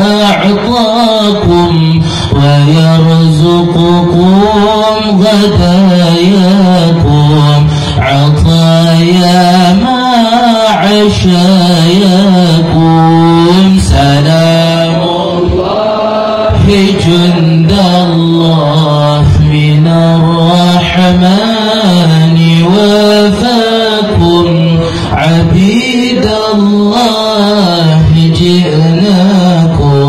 أعطاكم ويرزقكم غداياكم عطايا ما عشاياكم سلام الله جند الله من الرحمن وفاكم عبيد الله جئناكم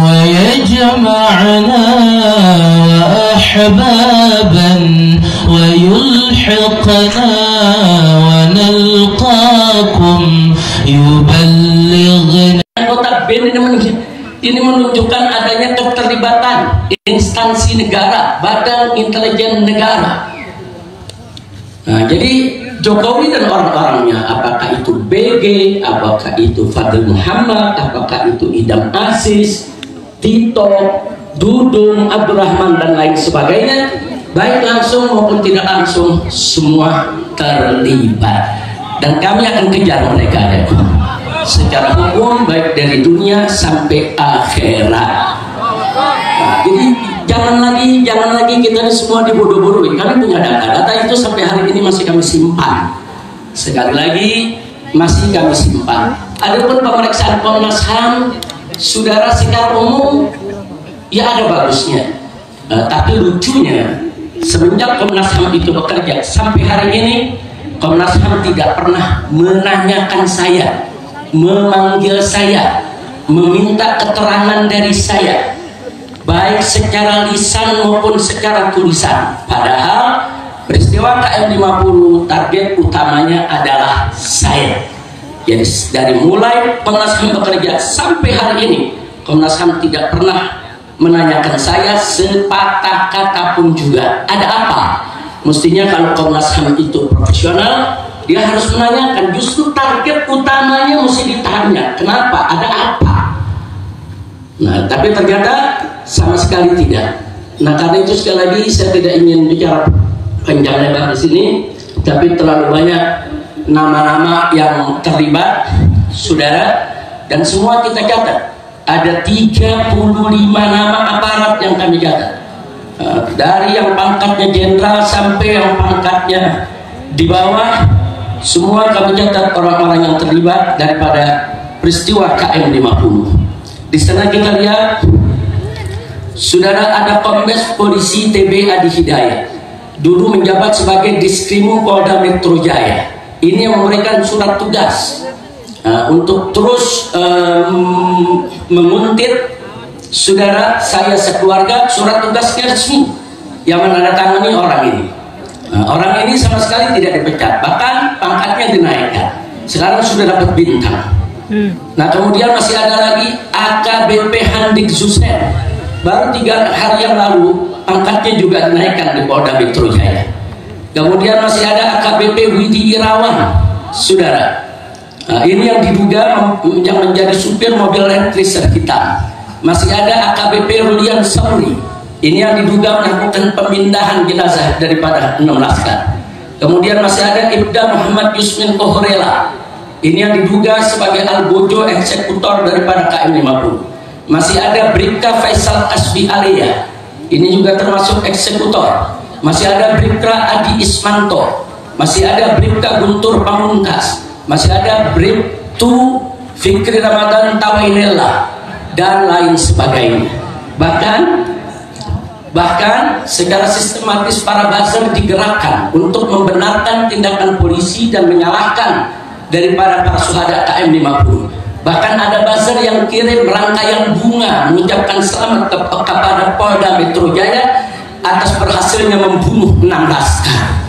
ويجمعنا أحبابا ويلحقنا ونلقاكم يبلغنا. Kota BIN ini menunjukkan adanya keterlibatan instansi negara, badan intelijen negara. Nah, jadi Jokowi dan orang-orangnya, apakah itu BG, apakah itu Fadil Muhammad, apakah itu Idam Aziz, Tito, Dudung, Abdurrahman dan lain sebagainya, baik langsung maupun tidak langsung, semua terlibat. Dan kami akan kejar mereka secara hukum, baik dari dunia sampai akhirat. Nah, jadi jangan lagi kita ini semua dibodoh-bodohin. Kami punya data itu sampai hari ini masih kami simpan. Sekali lagi masih kami simpan. Adapun pemeriksaan Komnas HAM, saudara, secara umum ya ada bagusnya. Tapi lucunya semenjak Komnas HAM itu bekerja sampai hari ini, Komnas HAM tidak pernah menanyakan saya, memanggil saya, meminta keterangan dari saya, baik secara lisan maupun secara tulisan. Padahal peristiwa KM50 target utamanya adalah saya. Jadi dari mulai Komnas HAM bekerja sampai hari ini, Komnas HAM tidak pernah menanyakan saya sepatah kata pun juga. Ada apa? Mestinya kalau Komnas HAM itu profesional, dia harus menanyakan. Justru target utamanya mesti ditanya, kenapa, ada apa. Nah, tapi ternyata sama sekali tidak. Nah, karena itu sekali lagi saya tidak ingin bicara panjang lebar di sini, tapi terlalu banyak nama-nama yang terlibat, saudara, dan semua kita catat. Ada 35 nama aparat yang kami catat, dari yang pangkatnya jenderal sampai yang pangkatnya di bawah, semua kami catat orang-orang yang terlibat daripada peristiwa KM50. Di sana kita lihat, saudara, ada Kombes Polisi TB Adi Hidayat, dulu menjabat sebagai Diskrimum Polda Metro Jaya. Ini yang memberikan surat tugas untuk terus menguntit, saudara, saya sekeluarga. Surat tugasnya resmi yang menandatangani orang ini. Orang ini sama sekali tidak dipecat, bahkan pangkatnya dinaikkan. Sekarang sudah dapat bintang. Nah, kemudian masih ada lagi AKBP Handik Zusen, baru 3 hari yang lalu pangkatnya juga dinaikkan di Polda Metro Jaya. Kemudian masih ada AKBP Widi Irawan, saudara. Ini yang diduga yang menjadi supir mobil Land Cruiser hitam. Masih ada AKBP Rulian Sauri, ini yang diduga melakukan pemindahan jenazah daripada 6 laskar. Kemudian masih ada Ibda Muhammad Yusmin Kohrela, ini yang diduga sebagai algojo eksekutor daripada KM50. Masih ada Bribka Faisal Asbi Alia, ini juga termasuk eksekutor. Masih ada Bribka Adi Ismanto, masih ada Bribka Guntur Pamungkas, masih ada Bribtu Fikri Ramadan Tawainella, dan lain sebagainya. Bahkan secara sistematis para buzzer digerakkan untuk membenarkan tindakan polisi dan menyalahkan daripada para syuhada KM50. Bahkan ada buzzer yang kirim rangkaian bunga mengucapkan selamat kepada Polda Metro Jaya atas berhasilnya membunuh 6 laskar.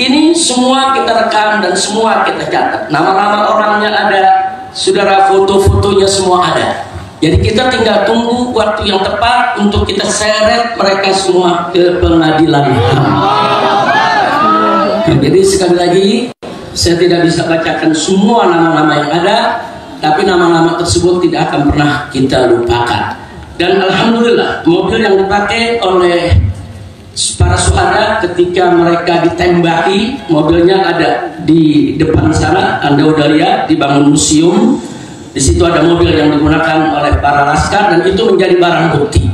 Ini semua kita rekam dan semua kita catat. Nama-nama orangnya ada, saudara, foto-fotonya semua ada. Jadi kita tinggal tunggu waktu yang tepat untuk kita seret mereka semua ke pengadilan HAM. Jadi sekali lagi, saya tidak bisa bacakan semua nama-nama yang ada, tapi nama-nama tersebut tidak akan pernah kita lupakan. Dan alhamdulillah, mobil yang dipakai oleh para syuhada ketika mereka ditembaki, mobilnya ada di depan sana, Anda udah lihat di bangun museum. Di situ ada mobil yang digunakan oleh para laskar dan itu menjadi barang bukti.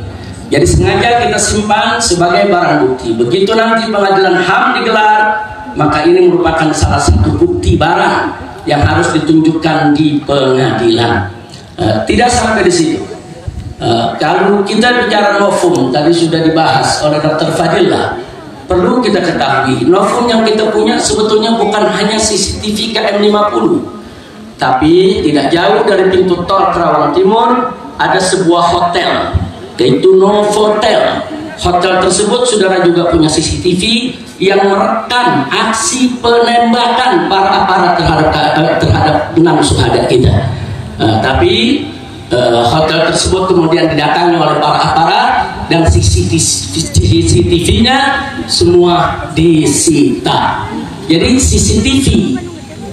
Jadi sengaja kita simpan sebagai barang bukti. Begitu nanti pengadilan HAM digelar, maka ini merupakan salah satu bukti barang yang harus ditunjukkan di pengadilan. Tidak sampai di situ. Kalau kita bicara novum, tadi sudah dibahas oleh Dr. Fadillah, perlu kita ketahui novum yang kita punya sebetulnya bukan hanya CCTV KM50, tapi tidak jauh dari pintu tol Kerawang Timur ada sebuah hotel, yaitu Novotel. Hotel tersebut saudara juga punya CCTV yang merekam aksi penembakan para aparat terhadap 6 syuhada kita. Tapi hotel tersebut kemudian didatangi oleh para aparat dan CCTV-nya semua disita. Jadi CCTV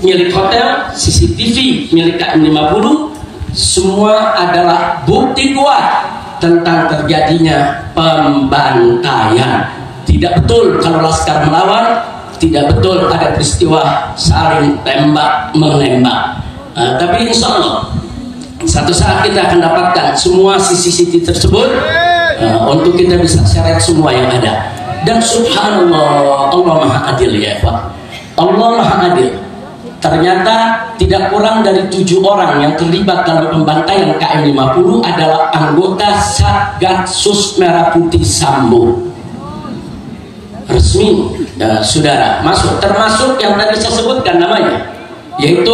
milik hotel, CCTV milik KM50 semua adalah bukti kuat tentang terjadinya pembantaian. Tidak betul kalau laskar melawan, tidak betul ada peristiwa saling tembak menembak. Tapi insya Allah satu saat kita akan dapatkan semua CCTV tersebut untuk kita bisa seret semua yang ada. Dan subhanallah, Allah maha adil ya Pak. Allah maha adil. Ternyata tidak kurang dari 7 orang yang terlibat dalam pembantaian KM50 adalah anggota Satgasus Merah Putih Sambo. Resmi saudara masuk, termasuk yang tadi saya sebutkan namanya, yaitu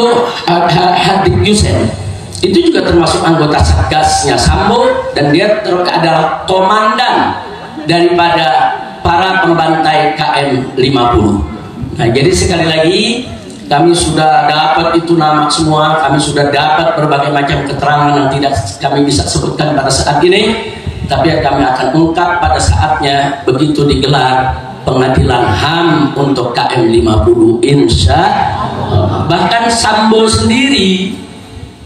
Hadik Yusen. Itu juga termasuk anggota Satgasnya Sambo dan dia adalah komandan daripada para pembantai KM50. Nah, jadi sekali lagi kami sudah dapat itu nama semua, kami sudah dapat berbagai macam keterangan yang tidak kami bisa sebutkan pada saat ini, tapi kami akan ungkap pada saatnya begitu digelar pengadilan HAM untuk KM50 insya Allah. Bahkan Sambo sendiri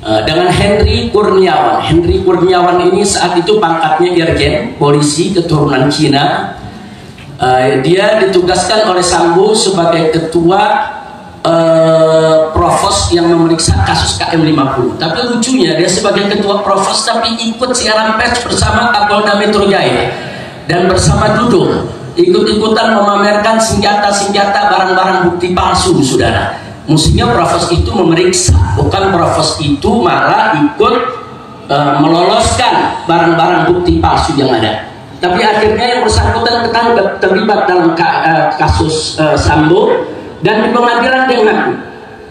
dengan Henry Kurniawan. Henry Kurniawan ini saat itu pangkatnya Irjen polisi keturunan Cina. Dia ditugaskan oleh Sambo sebagai ketua provos yang memeriksa kasus KM50. Tapi lucunya dia sebagai ketua provos tapi ikut siaran pers bersama Kapolda Metro Jaya dan bersama Dudung ikut-ikutan memamerkan senjata-senjata barang-barang bukti palsu, saudara. Mestinya provos itu memeriksa, bukan provos itu malah ikut meloloskan barang-barang bukti palsu yang ada. Tapi akhirnya yang bersangkutan terlibat dalam kasus Sambo, dan di pengadilan dia mengaku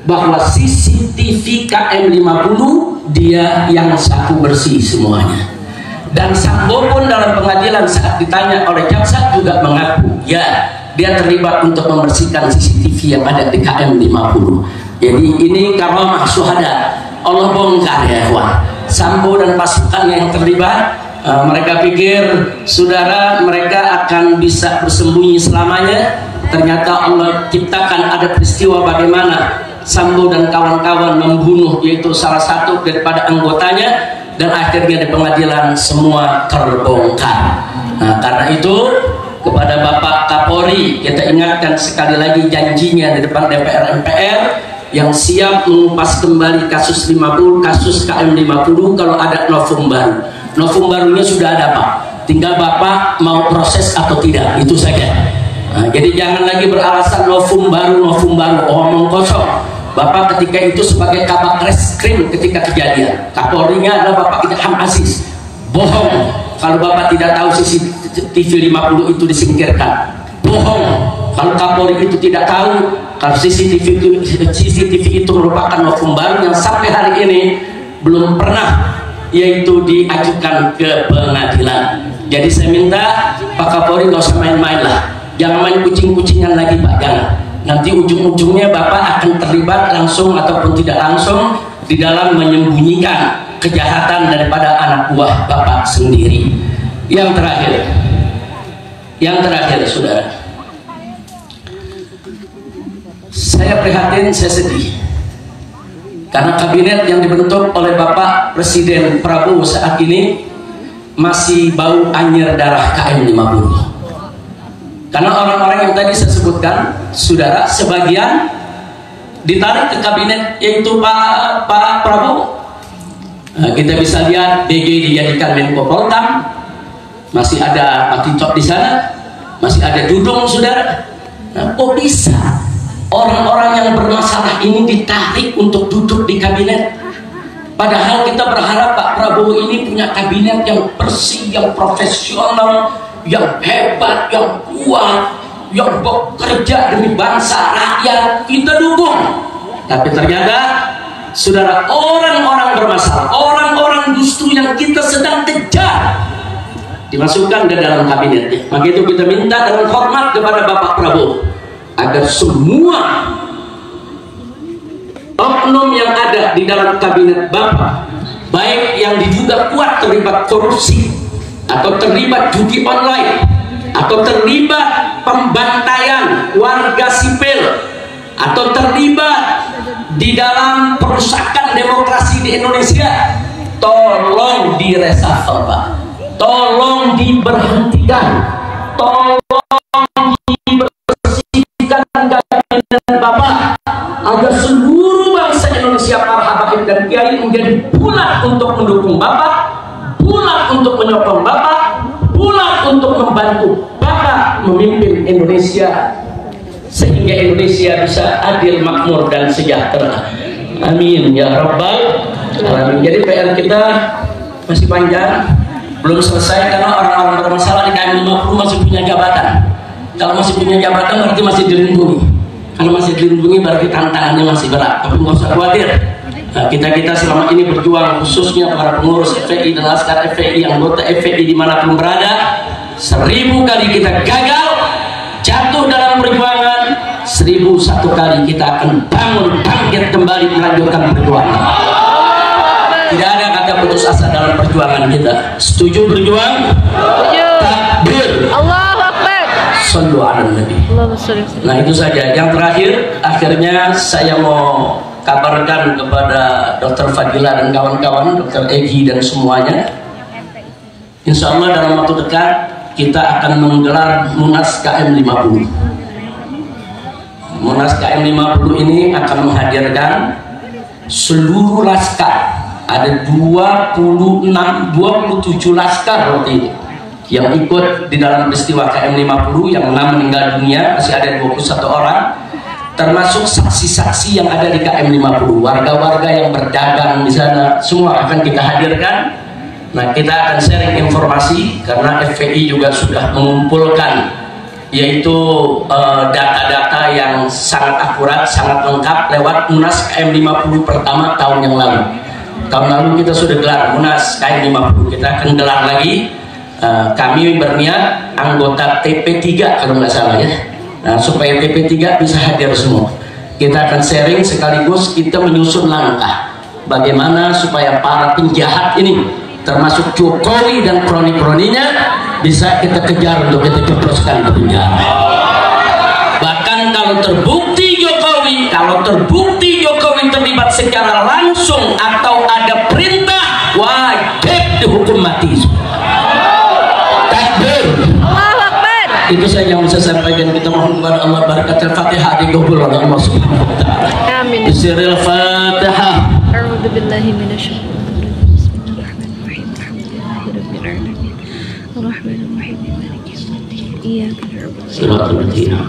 bahwa CCTV KM50 dia yang sapu bersih semuanya. Dan Sambo pun dalam pengadilan saat ditanya oleh jaksa juga mengaku ya dia terlibat untuk membersihkan CCTV yang ada di KM50. Jadi ini karamah syuhada. Allah bongkar ya kawan. Sambo dan pasukannya yang terlibat, mereka pikir saudara mereka akan bisa bersembunyi selamanya. Ternyata Allah ciptakan ada peristiwa bagaimana Sambo dan kawan-kawan membunuh yaitu salah satu daripada anggotanya, dan akhirnya di pengadilan semua terbongkar. Nah, karena itu kepada Bapak Kapolri kita ingatkan sekali lagi janjinya di depan DPR MPR yang siap mengupas kembali kasus KM50 kalau ada novum baru. Novum barunya sudah ada Pak, tinggal Bapak mau proses atau tidak, itu saja. Nah, jadi jangan lagi beralasan novum baru, omong kosong. Bapak ketika itu sebagai kabak reskrim ketika kejadian, Kapolrinya adalah Bapak Idham Aziz. Bohong kalau Bapak tidak tahu CCTV 50 itu disingkirkan. Bohong kalau Kapolri itu tidak tahu kalau CCTV itu merupakan novum baru yang sampai hari ini belum pernah yaitu diajukan ke pengadilan. Jadi saya minta Pak Kapolri nggak usah main-main lah, jangan main kucing-kucingan lagi Pak, jangan. Nanti ujung-ujungnya Bapak akan terlibat langsung ataupun tidak langsung di dalam menyembunyikan kejahatan daripada anak buah Bapak sendiri. Yang terakhir saudara, saya prihatin, saya sedih karena kabinet yang dibentuk oleh Bapak Presiden Prabowo saat ini masih bau anyir darah KM50. Karena orang-orang yang tadi saya sebutkan, saudara, sebagian ditarik ke kabinet, yaitu Pak Prabowo. Nah, kita bisa lihat DG dijadikan Menko Polkam, masih ada Pak Tito di sana, masih ada Dudung, saudara. Nah, kok bisa orang-orang yang bermasalah ini ditarik untuk duduk di kabinet? Padahal kita berharap Pak Prabowo ini punya kabinet yang bersih, yang profesional, yang hebat, yang kuat, yang bekerja demi bangsa, rakyat. Kita dukung. Tapi ternyata, saudara, orang-orang bermasalah, orang-orang justru yang kita sedang kejar, dimasukkan ke dalam kabinetnya. Maka itu kita minta dengan hormat kepada Bapak Prabowo agar semua oknum yang ada di dalam kabinet Bapak, baik yang diduga kuat terlibat korupsi atau terlibat judi online atau terlibat pembantaian warga sipil atau terlibat di dalam perusakan demokrasi di Indonesia, tolong diresafel, Pak. Tolong diberhentikan, tolong dibersihkan kabinet Bapak agar seluruh bangsa Indonesia, para habaib dan kiai menjadi bulat untuk mendukung Bapak, bulat untuk menyokong Bapak, bulat untuk membantu Bapak memimpin Indonesia sehingga Indonesia bisa adil, makmur dan sejahtera. Amin ya rabbal alamin. Jadi PR kita masih panjang, belum selesai, karena orang-orang bermasalah di KM 50 masih punya jabatan. Kalau masih punya jabatan berarti masih dilindungi. Kalau masih dilindungi berarti tantangannya masih berat. Tapi nggak usah khawatir. Nah, kita selama ini berjuang, khususnya para pengurus FPI dan laskar FPI, anggota FPI dimanapun berada, 1000 kali kita gagal, jatuh dalam perjuangan, 1001 kali kita akan bangun, bangkit kembali, melanjutkan perjuangan. Tidak ada kata putus asa dalam perjuangan kita. Setuju berjuang? Takbir. Allahu Akbar. Shallu ala Nabi. Nah, itu saja. Yang terakhir, akhirnya saya mau kabarkan kepada Dr. Fadila dan kawan-kawan, Dr. Egi dan semuanya, insya Allah dalam waktu dekat kita akan menggelar Munas KM 50. Munas KM 50 ini akan menghadirkan seluruh laskar. Ada 27 laskar waktu itu yang ikut di dalam peristiwa KM 50, yang 6 meninggal dunia, masih ada 21 orang, termasuk saksi-saksi yang ada di KM 50, warga-warga yang berdagang di sana, semua akan kita hadirkan. Nah, kita akan sharing informasi karena FPI juga sudah mengumpulkan yaitu data-data yang sangat akurat, sangat lengkap lewat Munas KM 50 pertama tahun yang lalu. Tahun lalu kita sudah gelar Munas KM 50, kita akan gelar lagi. Kami berniat anggota TP3 kalau nggak salah ya. Nah, supaya TP3 bisa hadir semua. Kita akan sharing sekaligus kita menyusun langkah bagaimana supaya para penjahat ini, termasuk Jokowi dan kroni-kroninya, bisa kita kejar untuk kita jebloskan ke penjara. Bahkan kalau terbukti Jokowi terlibat secara langsung atau ada perintah, wajib dihukum mati. Takbir. Allahu Akbar. Itu saja yang bisa saya sampaikan. Kita mohon kepada Allah barakatul Fatihah dikabul oleh Allah Subhanahu wa taala. Amin. Bismillahil Fatihah. A'udzu billahi minasyaitonir rajim. Bismillahirrahmanirrahim. Ar-Rahmanir-Rahim. Maliki yaumiddin. Iyyaka na'budu wa Shiratal ladzina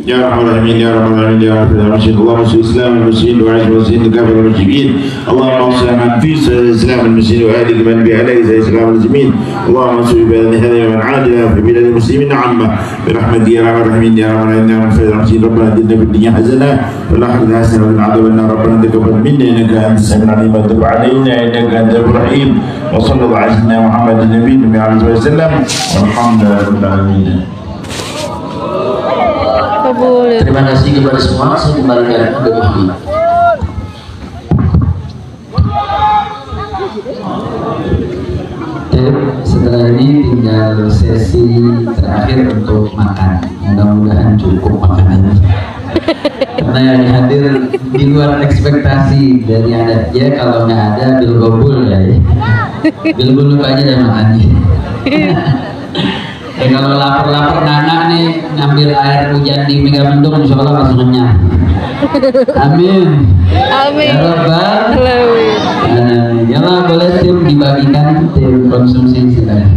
يا رب العالمين يا رب العالمين يا رب العالمين اللهم صل الاسلام المسلمين وعز المسلمين وكافر المسلمين اللهم انصر من في الاسلام المسلمين واهلك من بعليه زي الاسلام المسلمين اللهم انصر بلاد هذا ومن عادنا في بلاد المسلمين عامه برحمتك يا رب العالمين يا رب العالمين يا رب العالمين ربنا اتنا في الدنيا حسنه ولا حسنه حسنه وقنا عذاب النار ربنا تقبل منا انك انت السميع العليم وتب علينا انك انت الرحيم وصلى الله على سيدنا محمد النبي عليه وسلم والحمد لله رب العالمين. Terima kasih kepada semua. Saya kembalikan ke Muhammad. Setelah ini tinggal sesi terakhir untuk makan. Mudah-mudahan cukup makanannya. Karena yang hadir di luar ekspektasi dari adat ya, kalau nggak ada bil gobul ya. Bil gobul aja dan makannya. Kalau lapar-lapar Nana nih ngambil air hujan di Megamendung, insya Allah langsung kenyang. Amin. Amin. Ya Rabbal. Alamin. Ya Allah, boleh tim dibagikan tim konsumsi silakan.